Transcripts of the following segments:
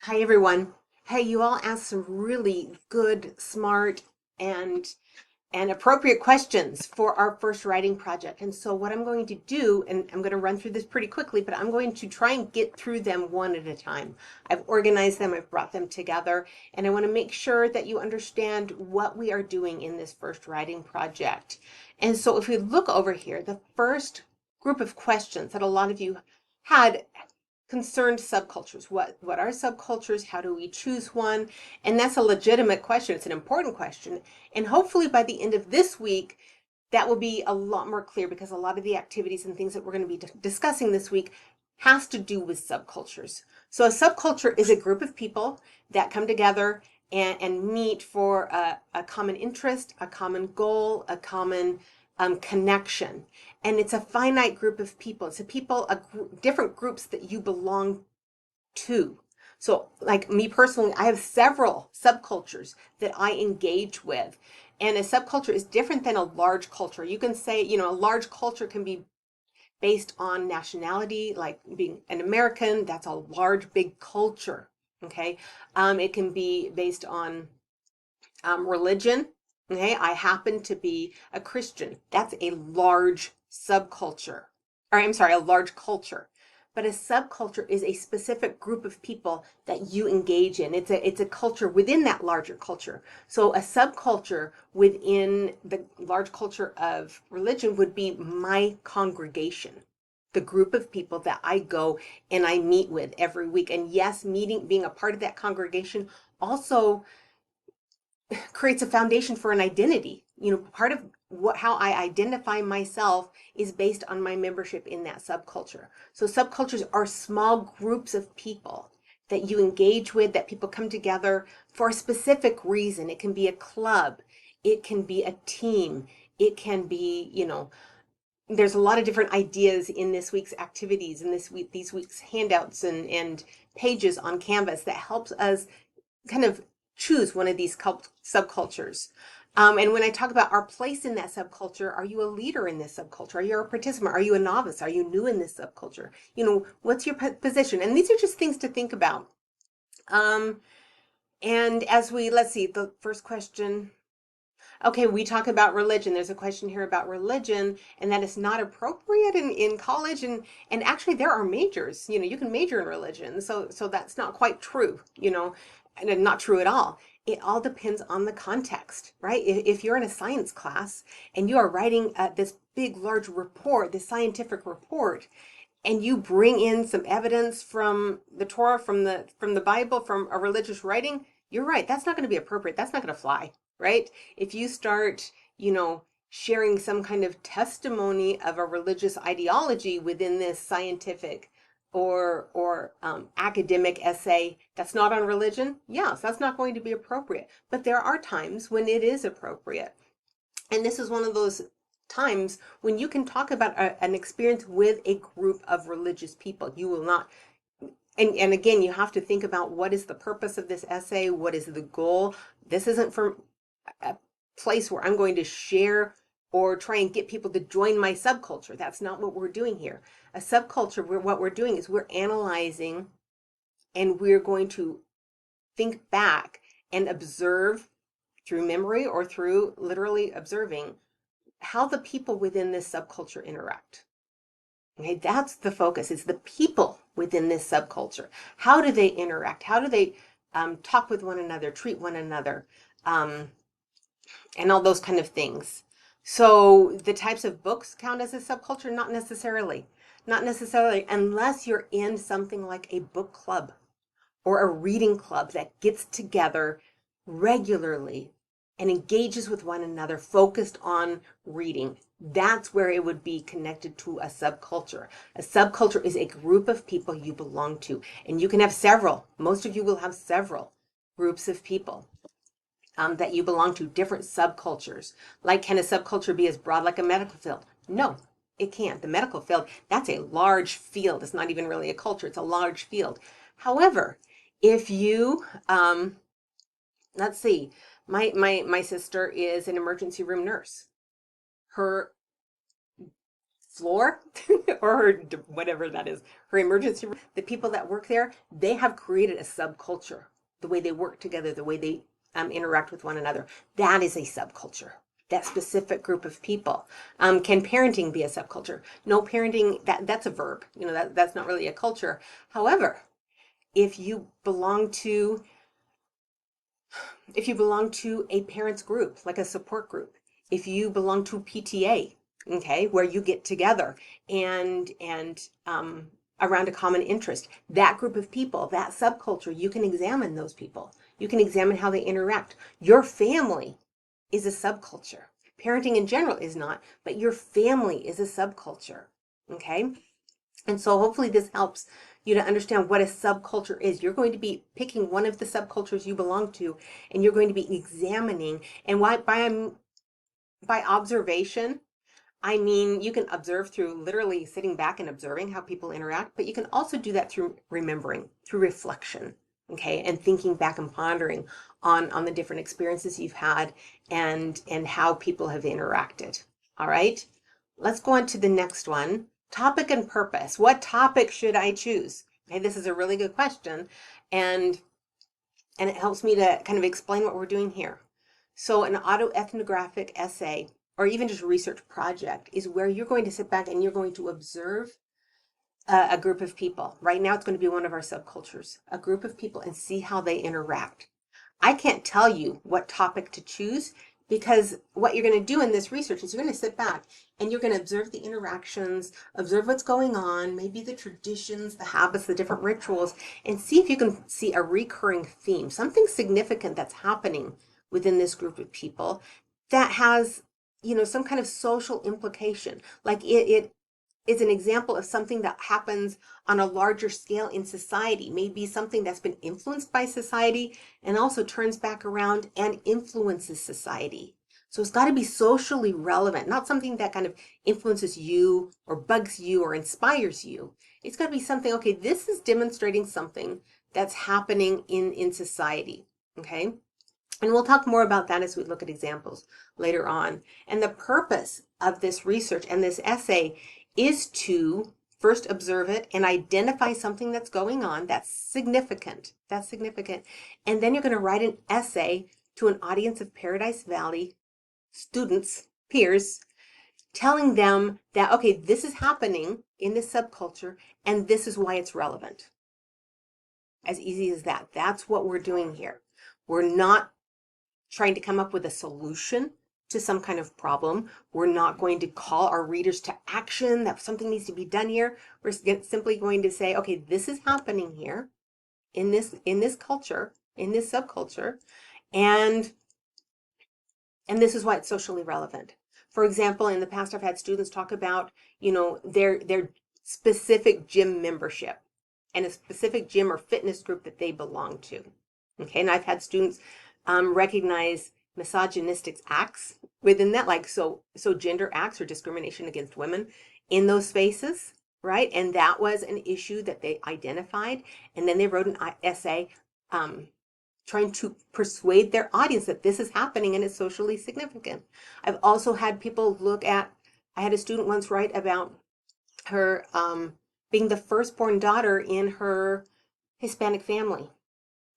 Hi everyone. Hey, you all asked some really good, smart, and appropriate questions for our first writing project. And so what I'm going to do, and I'm going to run through this pretty quickly, but I'm going to try and get through them one at a time. I've organized them, I've brought them together, and I want to make sure that you understand what we are doing in this first writing project. And so if we look over here, the first group of questions that a lot of you had concerned subcultures. What are subcultures? How do we choose one? And that's a legitimate question. It's an important question. And hopefully by the end of this week, that will be a lot more clear, because a lot of the activities and things that we're going to be discussing this week has to do with subcultures. So a subculture is a group of people that come together and meet for a common interest, a common goal, a common connection. And it's a finite group of people. It's different groups that you belong to. So like me personally, I have several subcultures that I engage with. And a subculture is different than a large culture. You can say, a large culture can be based on nationality, like being an American. That's a large, big culture. Okay. It can be based on religion. Okay, I happen to be a Christian. That's a large subculture. Or I'm sorry, a large culture. But a subculture is a specific group of people that you engage in. It's a culture within that larger culture. So a subculture within the large culture of religion would be my congregation, the group of people that I go and I meet with every week. And yes, being a part of that congregation also creates a foundation for an identity. Part of how I identify myself is based on my membership in that subculture. So subcultures are small groups of people that you engage with, that people come together for a specific reason. It can be a club, it can be a team, it can be, there's a lot of different ideas in this week's activities and these week's handouts and pages on Canvas that helps us kind of choose one of these subcultures. And when I talk about our place in that subculture, are you a leader in this subculture? Are you a participant? Are you a novice? Are you new in this subculture? What's your position? And these are just things to think about. And let's see, the first question. Okay, we talk about religion. There's a question here about religion, and that it's not appropriate in college. And actually there are majors, you can major in religion. So that's not quite true, and not true at all. It all depends on the context, right? If you're in a science class and you are writing this big, large report, this scientific report, and you bring in some evidence from the Torah, from the Bible, from a religious writing, you're right. That's not going to be appropriate. That's not going to fly, right? If you start, sharing some kind of testimony of a religious ideology within this scientific or academic essay that's not on religion, yes, that's not going to be appropriate. But there are times when it is appropriate. And this is one of those times when you can talk about an experience with a group of religious people. You will not, and again, you have to think about what is the purpose of this essay? What is the goal? This isn't from a place where I'm going to share or try and get people to join my subculture. That's not what we're doing here. A subculture, what we're doing is we're analyzing, and we're going to think back and observe through memory or through literally observing how the people within this subculture interact. Okay, that's the focus. It's the people within this subculture. How do they interact? How do they talk with one another, treat one another, and all those kind of things. So the types of books count as a subculture? Not necessarily. Not necessarily, unless you're in something like a book club or a reading club that gets together regularly and engages with one another, focused on reading. That's where it would be connected to a subculture. A subculture is a group of people you belong to, and you can have several. Most of you will have several groups of people that you belong to, different subcultures. Like, can a subculture be as broad like a medical field? No, it can't. The medical field, that's a large field. It's not even really a culture. It's a large field. However, if you, let's see, my sister is an emergency room nurse. Her floor or whatever that is, her emergency room, the people that work there, they have created a subculture. The way they work together, the way they interact with one another, that is a subculture. That specific group of people. Can parenting be a subculture? No, parenting, that's a verb. That's not really a culture. However, if you belong to a parents group, like a support group, if you belong to PTA, okay, where you get together and around a common interest, that group of people, that subculture, you can examine those people. You can examine how they interact. Your family is a subculture. Parenting in general is not, but your family is a subculture, okay? And so hopefully this helps you to understand what a subculture is. You're going to be picking one of the subcultures you belong to, and you're going to be examining. And by observation, I mean, you can observe through literally sitting back and observing how people interact, but you can also do that through remembering, through reflection, okay, and thinking back and pondering on the different experiences you've had and how people have interacted. All right, let's go on to the next one. Topic and purpose. What topic should I choose? Okay, this is a really good question, and it helps me to kind of explain what we're doing here. So an autoethnographic essay, or even just research project, is where you're going to sit back and you're going to observe a group of people. Right now, it's going to be one of our subcultures, a group of people, and see how they interact. I can't tell you what topic to choose, because what you're going to do in this research is you're going to sit back and you're going to observe the interactions, observe what's going on, maybe the traditions, the habits, the different rituals, and see if you can see a recurring theme, something significant that's happening within this group of people that has, some kind of social implication. Like it is an example of something that happens on a larger scale in society, maybe something that's been influenced by society and also turns back around and influences society. So it's got to be socially relevant, not something that kind of influences you or bugs you or inspires you. It's got to be something, okay, this is demonstrating something that's happening in society, okay? And we'll talk more about that as we look at examples later on. And the purpose of this research and this essay is to first observe it and identify something that's going on that's significant. And then you're going to write an essay to an audience of Paradise Valley students, peers, telling them that, okay, this is happening in this subculture and this is why it's relevant. As easy as that. That's what we're doing here. We're not trying to come up with a solution to some kind of problem. We're not going to call our readers to action, that something needs to be done here. We're simply going to say, okay, this is happening here in this culture, in this subculture, and this is why it's socially relevant. For example, in the past, I've had students talk about, their specific gym membership and a specific gym or fitness group that they belong to. Okay, and I've had students recognize misogynistic acts within that, like so gender acts or discrimination against women in those spaces, right? And that was an issue that they identified, and then they wrote an essay trying to persuade their audience that this is happening and it's socially significant. I've also had people I had a student once write about her being the firstborn daughter in her Hispanic family,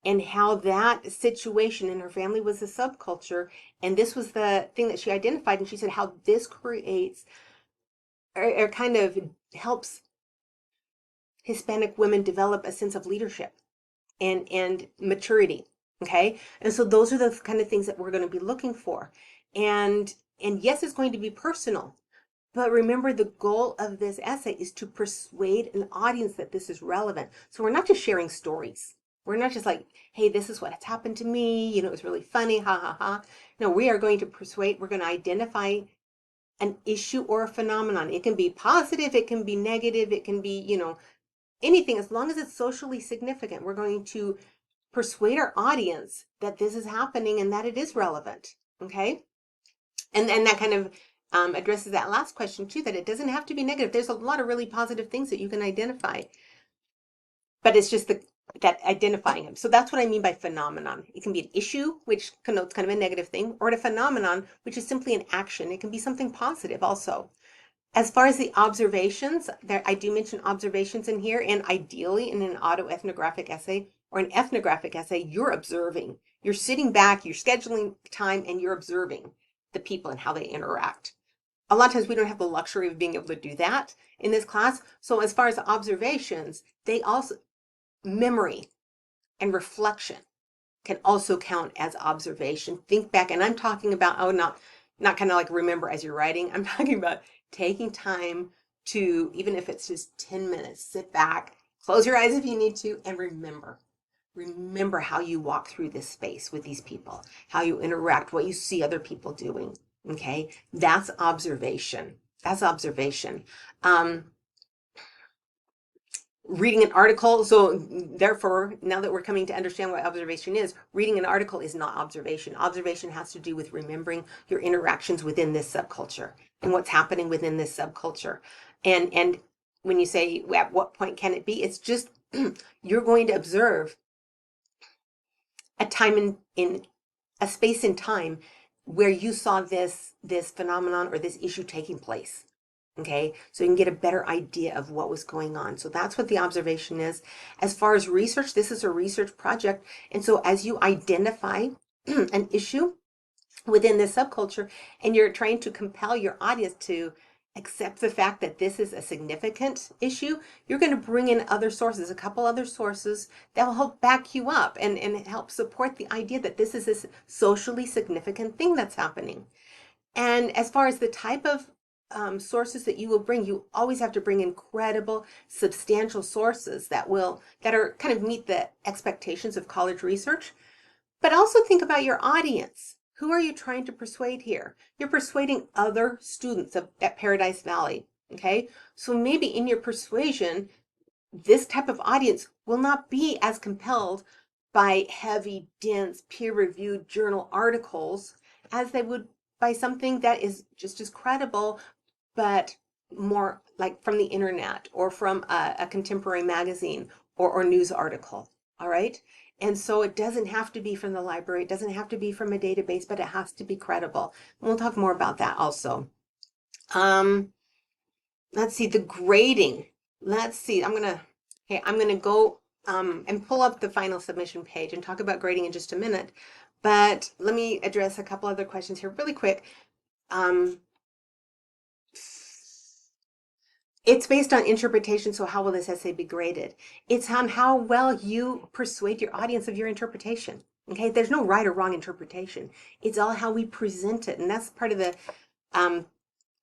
and how that situation in her family was a subculture, and this was the thing that she identified, and she said how this creates or kind of helps Hispanic women develop a sense of leadership and maturity, okay? And so those are the kind of things that we're going to be looking for. And yes, it's going to be personal, but remember, the goal of this essay is to persuade an audience that this is relevant. So we're not just sharing stories. We're not just like, hey, this is what has happened to me. It was really funny. Ha, ha, ha. No, we are going to persuade. We're going to identify an issue or a phenomenon. It can be positive. It can be negative. It can be, anything. As long as it's socially significant, we're going to persuade our audience that this is happening and that it is relevant. Okay. And that kind of addresses that last question too, that it doesn't have to be negative. There's a lot of really positive things that you can identify, but it's just that identifying them. So that's what I mean by phenomenon. It can be an issue, which connotes kind of a negative thing, or a phenomenon, which is simply an action. It can be something positive also. As far as the observations, there I do mention observations in here, and ideally in an autoethnographic essay or an ethnographic essay, you're observing. You're sitting back, you're scheduling time, and you're observing the people and how they interact. A lot of times we don't have the luxury of being able to do that in this class. So as far as observations, they also, memory and reflection can also count as observation. Think back, and I'm talking about, oh, not kind of like remember as you're writing. I'm talking about taking time to, even if it's just 10 minutes, sit back, close your eyes if you need to, and remember. Remember how you walk through this space with these people, how you interact, what you see other people doing. Okay, that's observation. That's observation. Reading an article, so therefore, now that we're coming to understand what observation is, reading an article is not observation. Observation has to do with remembering your interactions within this subculture and what's happening within this subculture. And when you say, at what point can it be? It's just, you're going to observe a time in a space in time where you saw this phenomenon or this issue taking place. Okay, so you can get a better idea of what was going on. So that's what the observation is. As far as research, this is a research project. And so as you identify an issue within this subculture and you're trying to compel your audience to accept the fact that this is a significant issue, you're going to bring in other sources, a couple other sources that will help back you up and help support the idea that this is a socially significant thing that's happening. And as far as the type of sources that you will bring, you always have to bring in credible, substantial sources that are kind of meet the expectations of college research. But also think about your audience. Who are you trying to persuade here? You're persuading other students at Paradise Valley. Okay, so maybe in your persuasion, this type of audience will not be as compelled by heavy, dense, peer-reviewed journal articles as they would by something that is just as credible, but more like from the internet or from a contemporary magazine or news article. All right. And so it doesn't have to be from the library. It doesn't have to be from a database, but it has to be credible. And we'll talk more about that also. Let's see, the grading. Let's see, I'm gonna go and pull up the final submission page and talk about grading in just a minute. But let me address a couple other questions here really quick. It's based on interpretation, so how will this essay be graded? It's on how well you persuade your audience of your interpretation. Okay, there's no right or wrong interpretation. It's all how we present it, and that's part of the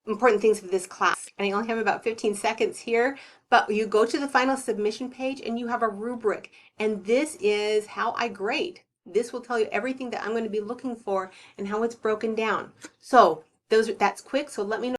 important things of this class. And I only have about 15 seconds here, but you go to the final submission page and you have a rubric, and this is how I grade. This will tell you everything that I'm going to be looking for and how it's broken down. So that's quick, so let me know